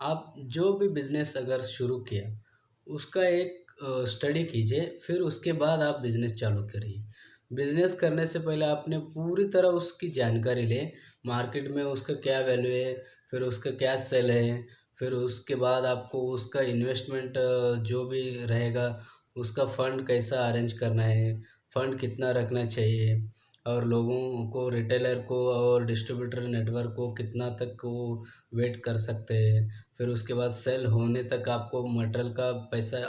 आप जो भी बिज़नेस अगर शुरू किया, उसका एक स्टडी कीजिए, फिर उसके बाद आप बिज़नेस चालू करिए। बिज़नेस करने से पहले आपने पूरी तरह उसकी जानकारी लें, मार्केट में उसका क्या वैल्यू है, फिर उसका क्या सेल है, फिर उसके बाद आपको उसका इन्वेस्टमेंट जो भी रहेगा, उसका फ़ंड कैसा अरेंज करना है, फ़ंड कितना रखना चाहिए और लोगों को, रिटेलर को और डिस्ट्रीब्यूटर नेटवर्क को कितना तक वो वेट कर सकते हैं। फिर उसके बाद सेल होने तक आपको मटेरियल का पैसा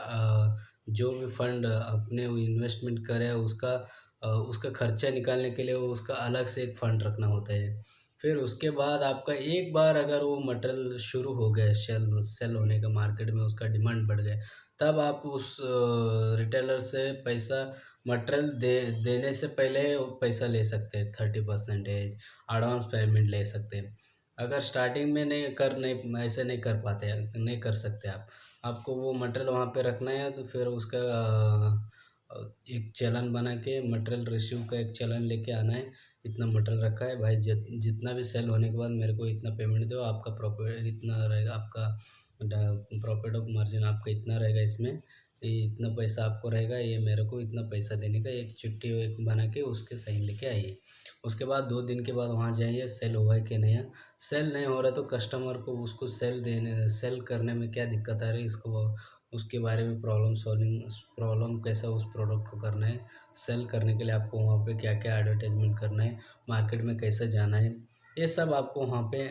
जो भी फंड आपने वो इन्वेस्टमेंट करे उसका खर्चा निकालने के लिए उसका अलग से एक फ़ंड रखना होता है। फिर उसके बाद आपका एक बार अगर वो मटेरियल शुरू हो गया, सेल सेल होने का, मार्केट में उसका डिमांड बढ़ गया, तब आप उस रिटेलर से पैसा, मटेरियल देने से पहले वो पैसा ले सकते हैं, 30% एडवांस पेमेंट ले सकते हैं। अगर स्टार्टिंग में नहीं ऐसे नहीं कर पाते हैं, नहीं कर सकते आप, आपको वो मटेरियल वहाँ पे रखना है, तो फिर उसका एक चालान बना के, मटेरियल रिसीव का एक चालान लेके आना है, इतना मटेरियल रखा है भाई, जितना भी सेल होने के बाद मेरे को इतना पेमेंट दो, आपका प्रॉफिट इतना रहेगा, आपका प्रॉफिट ऑफ मार्जिन आपका इतना रहेगा, इसमें ये इतना पैसा आपको रहेगा, ये मेरे को इतना पैसा देने का, एक चिट्ठी एक बना के उसके साइन लेके आइए। उसके बाद 2 दिन के बाद वहाँ जाइए, सेल हुआ है कि नहीं है। सेल नहीं हो रहा तो कस्टमर को उसको सेल करने में क्या दिक्कत आ रही है, इसको उसके बारे में प्रॉब्लम कैसा उस प्रोडक्ट को करना है, सेल करने के लिए आपको वहाँ पे क्या क्या एडवर्टाइजमेंट करना है, मार्केट में कैसे जाना है, ये सब आपको वहाँ पे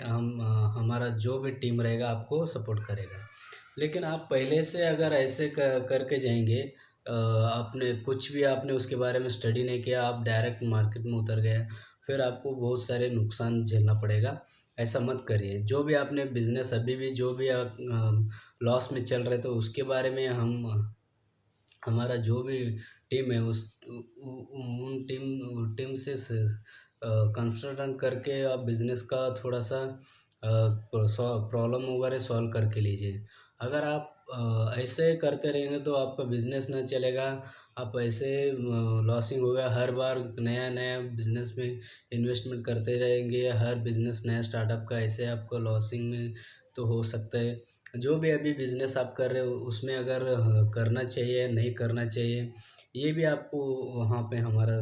हमारा जो भी टीम रहेगा आपको सपोर्ट करेगा। लेकिन आप पहले से अगर ऐसे करके जाएंगे, आपने कुछ भी आपने उसके बारे में स्टडी नहीं किया, आप डायरेक्ट मार्केट में उतर गए, फिर आपको बहुत सारे नुकसान झेलना पड़ेगा। ऐसा मत करिए। जो भी आपने बिजनेस अभी भी जो भी लॉस में चल रहे, तो उसके बारे में हमारा जो भी टीम है उस उन टीम से कंसल्टेंट करके आप बिज़नेस का थोड़ा सा प्रॉब्लम वगैरह सॉल्व करके लीजिए। अगर आप ऐसे करते रहेंगे तो आपका बिज़नेस ना चलेगा। आप ऐसे लॉसिंग होगा, हर बार नया नया बिज़नेस में इन्वेस्टमेंट करते रहेंगे, हर बिज़नेस नया स्टार्टअप का ऐसे आपको लॉसिंग में तो हो सकता है। जो भी अभी बिज़नेस आप कर रहे हो उसमें अगर करना चाहिए नहीं करना चाहिए, ये भी आपको वहाँ पे हमारा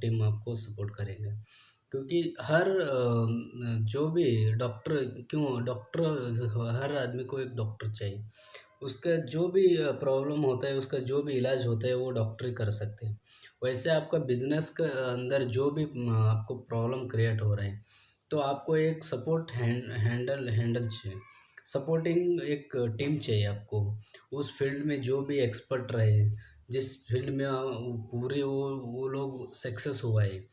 टीम आपको सपोर्ट करेगा। क्योंकि हर जो भी डॉक्टर, क्यों डॉक्टर, हर आदमी को एक डॉक्टर चाहिए। उसका जो भी प्रॉब्लम होता है, उसका जो भी इलाज होता है वो डॉक्टर ही कर सकते हैं। वैसे आपका बिजनेस के अंदर जो भी आपको प्रॉब्लम क्रिएट हो रहे हैं, तो आपको एक सपोर्ट हैंडल हैंडल चाहिए, सपोर्टिंग एक टीम चाहिए आपको। उस फील्ड में जो भी एक्सपर्ट रहे, जिस फील्ड में पूरे वो लोग सक्सेस हुआ है,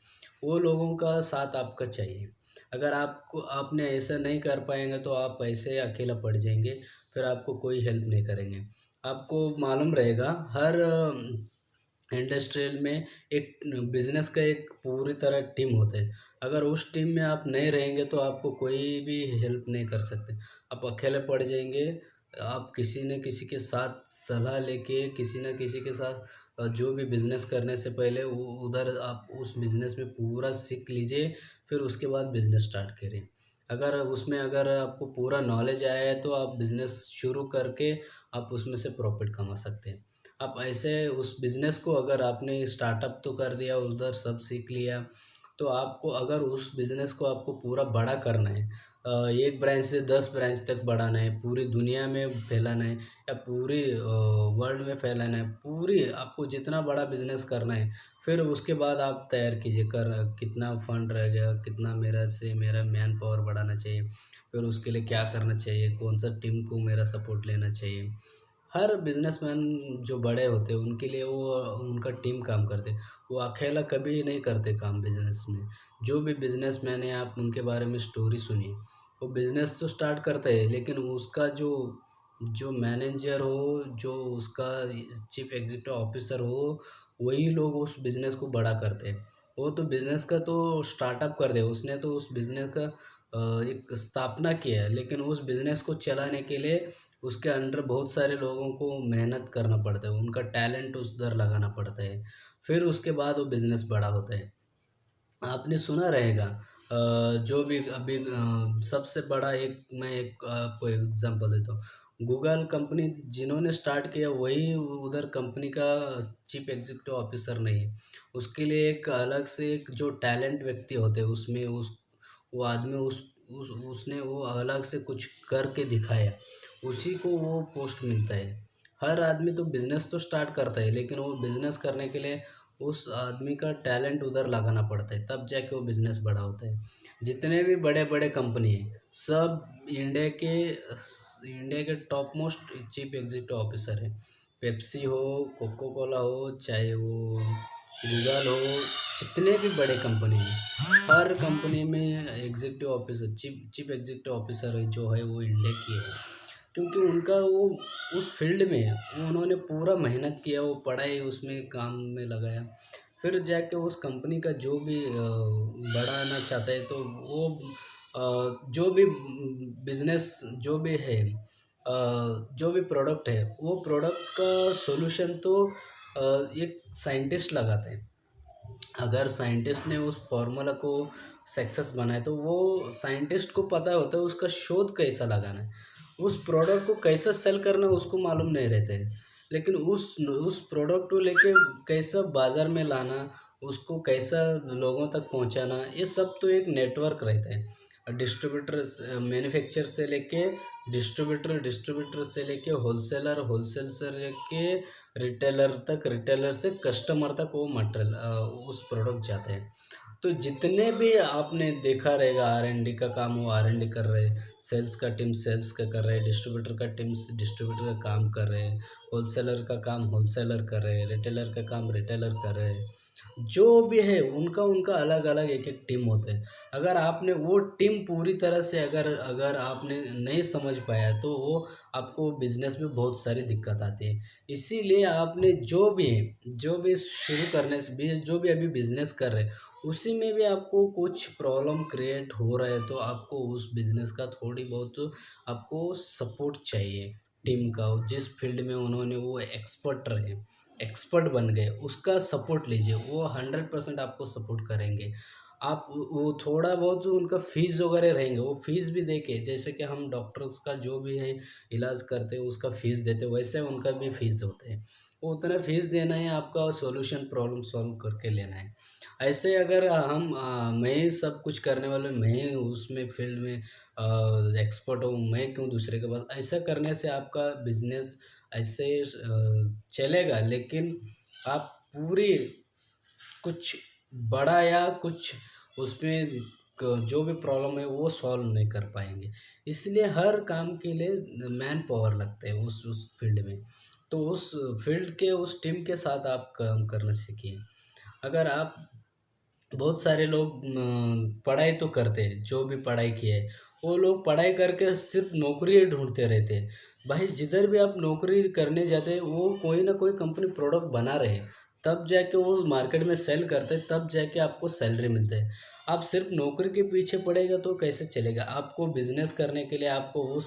वो लोगों का साथ आपका चाहिए। अगर आपने ऐसा नहीं कर पाएंगे तो आप ऐसे अकेला पड़ जाएंगे, फिर आपको कोई हेल्प नहीं करेंगे। आपको मालूम रहेगा, हर इंडस्ट्रियल में एक बिजनेस का एक पूरी तरह टीम होता है। अगर उस टीम में आप नहीं रहेंगे तो आपको कोई भी हेल्प नहीं कर सकते, आप अकेले पड़ जाएंगे। आप किसी न किसी के साथ सलाह लेके, किसी न किसी के साथ जो भी बिज़नेस करने से पहले उधर आप उस बिज़नेस में पूरा सीख लीजिए, फिर उसके बाद बिज़नेस स्टार्ट करें। अगर आपको पूरा नॉलेज आया है तो आप बिज़नेस शुरू करके आप उसमें से प्रॉफिट कमा सकते हैं। आप ऐसे उस बिज़नेस को अगर आपने स्टार्टअप तो कर दिया, उधर सब सीख लिया, तो आपको अगर उस बिज़नेस को आपको पूरा बड़ा करना है, एक ब्रांच से 10 ब्रांच तक बढ़ाना है, पूरी दुनिया में फैलाना है या पूरी वर्ल्ड में फैलाना है, पूरी आपको जितना बड़ा बिज़नेस करना है, फिर उसके बाद आप तैयार कीजिए, कर कितना फंड रह गया, कितना मेरा मैन पावर बढ़ाना चाहिए, फिर उसके लिए क्या करना चाहिए, कौन सा टीम को मेरा सपोर्ट लेना चाहिए। हर बिजनेसमैन जो बड़े होते हैं उनके लिए वो उनका टीम काम करते हैं, वो अकेला कभी नहीं करते काम बिजनेस में। जो भी बिजनेसमैन है आप उनके बारे में स्टोरी सुनिए, वो बिजनेस तो स्टार्ट करते हैं, लेकिन उसका जो जो मैनेजर हो, जो उसका चीफ एग्जीक्यूटिव ऑफिसर हो, वही लोग उस बिजनेस को बड़ा करते हैं। वो तो बिजनेस का तो स्टार्टअप कर दे, उसने तो उस बिजनेस का एक स्थापना किया है, लेकिन उस बिजनेस को चलाने के लिए उसके अंडर बहुत सारे लोगों को मेहनत करना पड़ता है, उनका टैलेंट उधर लगाना पड़ता है, फिर उसके बाद वो बिज़नेस बड़ा होता है। आपने सुना रहेगा, जो भी अभी सबसे बड़ा एक मैं एक आपको एग्जांपल देता हूँ। गूगल कंपनी जिन्होंने स्टार्ट किया वही उधर कंपनी का चीफ एग्जीक्यूटिव ऑफिसर नहीं है। उसके लिए एक अलग से एक जो टैलेंट व्यक्ति होते हैं उसमें उस वो आदमी उसने वो अलग से कुछ करके दिखाया, उसी को वो पोस्ट मिलता है। हर आदमी तो बिजनेस तो स्टार्ट करता है, लेकिन वो बिजनेस करने के लिए उस आदमी का टैलेंट उधर लगाना पड़ता है, तब जाके वो बिजनेस बड़ा होता है। जितने भी बड़े बड़े कंपनी हैं सब इंडिया के top most chief executive officer है। पेप्सी हो, कोको कोला हो, चाहे वो गूगल हो, जितने भी बड़े कंपनी हैं हर कंपनी में executive officer chief executive officer है जो है वो इंडिया की है। क्योंकि उनका वो उस फील्ड में है, उन्होंने पूरा मेहनत किया, वो पढ़ाई उसमें काम में लगाया, फिर जाके उस कंपनी का जो भी बढ़ाना चाहता है तो वो जो भी बिजनेस जो भी है, जो भी प्रोडक्ट है वो प्रोडक्ट का सॉल्यूशन तो एक साइंटिस्ट लगाते हैं। अगर साइंटिस्ट ने उस फॉर्मूला को सक्सेस बनाया तो वो साइंटिस्ट को पता होता है उसका शोध कैसा लगाना है, उस प्रोडक्ट को कैसा सेल करना है उसको मालूम नहीं रहता है। लेकिन उस प्रोडक्ट को लेके कैसा बाज़ार में लाना, उसको कैसा लोगों तक पहुंचाना, ये सब तो एक नेटवर्क रहता है। डिस्ट्रीब्यूटर मैन्युफैक्चर से लेके डिस्ट्रीब्यूटर से लेके होलसेल से लेके रिटेलर तक, रिटेलर से कस्टमर तक वो मटेरियल उस प्रोडक्ट जाते हैं। तो जितने भी आपने देखा रहेगा R&D का काम वो R&D कर रहे हैं, सेल्स का टीम सेल्स का कर रहे हैं, डिस्ट्रीब्यूटर का टीम डिस्ट्रीब्यूटर का काम कर रहे हैं, होलसेलर का काम होलसेलर कर रहे हैं, रिटेलर का काम रिटेलर कर रहे हैं। जो भी है उनका उनका अलग अलग एक एक टीम होते हैं। अगर आपने वो टीम पूरी तरह से अगर अगर आपने नहीं समझ पाया तो वो आपको बिजनेस में बहुत सारी दिक्कत आती है। इसीलिए आपने जो भी शुरू करने से भी जो भी अभी बिजनेस कर रहे हैं उसी में भी आपको कुछ प्रॉब्लम क्रिएट हो रहा है तो आपको उस बिजनेस का थोड़ी बहुत आपको सपोर्ट चाहिए टीम का। जिस फील्ड में उन्होंने वो एक्सपर्ट बन गए उसका सपोर्ट लीजिए, वो 100% आपको सपोर्ट करेंगे। आप वो थोड़ा बहुत जो उनका फीस वगैरह रहेंगे वो फीस भी दे के, जैसे कि हम डॉक्टर्स का जो भी है इलाज करते हैं उसका फीस देते हैं वैसे उनका भी फीस होता है। वो उतना फीस देना है, आपका सॉल्यूशन प्रॉब्लम सॉल्व करके लेना है। ऐसे अगर मैं ही सब कुछ करने वाला हूँ, मैं ही उसमें फील्ड में एक्सपर्ट हूँ, मैं क्यों दूसरे के पास, ऐसा करने से आपका बिजनेस ऐसे चलेगा, लेकिन आप पूरी कुछ बड़ा या कुछ उसमें जो भी प्रॉब्लम है वो सॉल्व नहीं कर पाएंगे। इसलिए हर काम के लिए मैन पावर लगता है उस फील्ड में। तो उस फील्ड के उस टीम के साथ आप काम करना सीखिए। अगर आप बहुत सारे लोग पढ़ाई तो करते हैं, जो भी पढ़ाई किए है वो लोग पढ़ाई करके सिर्फ नौकरी ही ढूंढते रहते हैं। भाई जिधर भी आप नौकरी करने जाते हैं वो कोई ना कोई कंपनी प्रोडक्ट बना रहे हैं, तब जाके वो मार्केट में सेल करते हैं, तब जाके आपको सैलरी मिलता है। आप सिर्फ नौकरी के पीछे पड़ेगा तो कैसे चलेगा। आपको बिजनेस करने के लिए आपको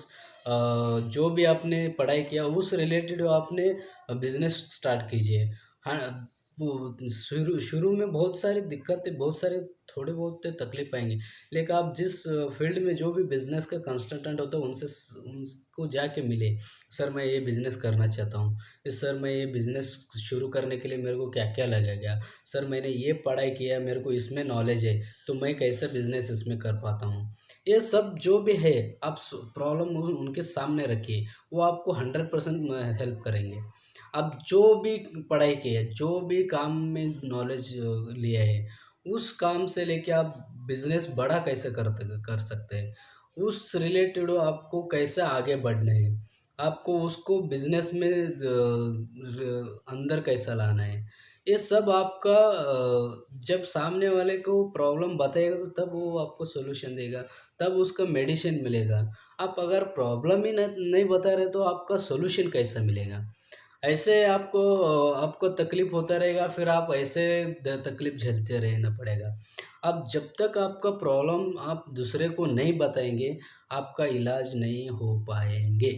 जो भी आपने पढ़ाई किया उस रिलेटेड आपने बिजनेस स्टार्ट कीजिए। हाँ, वो शुरू शुरू में बहुत सारी दिक्कतें, बहुत सारे थोड़े बहुत तकलीफ आएंगे, लेकिन आप जिस फील्ड में जो भी बिजनेस का कंसल्टेंट होता है उनको जाके मिले, सर मैं ये बिज़नेस करना चाहता हूँ, सर मैं ये बिज़नेस शुरू करने के लिए मेरे को क्या क्या लगेगा, सर मैंने ये पढ़ाई किया मेरे को इसमें नॉलेज है तो मैं कैसे बिज़नेस इसमें कर पाता हूँ। ये सब जो भी है आप प्रॉब्लम उनके सामने रखिए, वो आपको 100% हेल्प करेंगे। अब जो भी पढ़ाई की है, जो भी काम में नॉलेज लिया है, उस काम से लेके आप बिजनेस बड़ा कैसे कर सकते हैं, उस रिलेटेड आपको कैसे आगे बढ़ना है, आपको उसको बिजनेस में अंदर कैसा लाना है, ये सब आपका जब सामने वाले को प्रॉब्लम बताएगा तो तब वो आपको सोल्यूशन देगा, तब उसका मेडिसिन मिलेगा। आप अगर प्रॉब्लम ही नहीं बता रहे तो आपका सोल्यूशन कैसा मिलेगा। ऐसे आपको तकलीफ होता रहेगा, फिर आप ऐसे तकलीफ झेलते रहना पड़ेगा। अब जब तक आपका प्रॉब्लम आप दूसरे को नहीं बताएंगे आपका इलाज नहीं हो पाएंगे।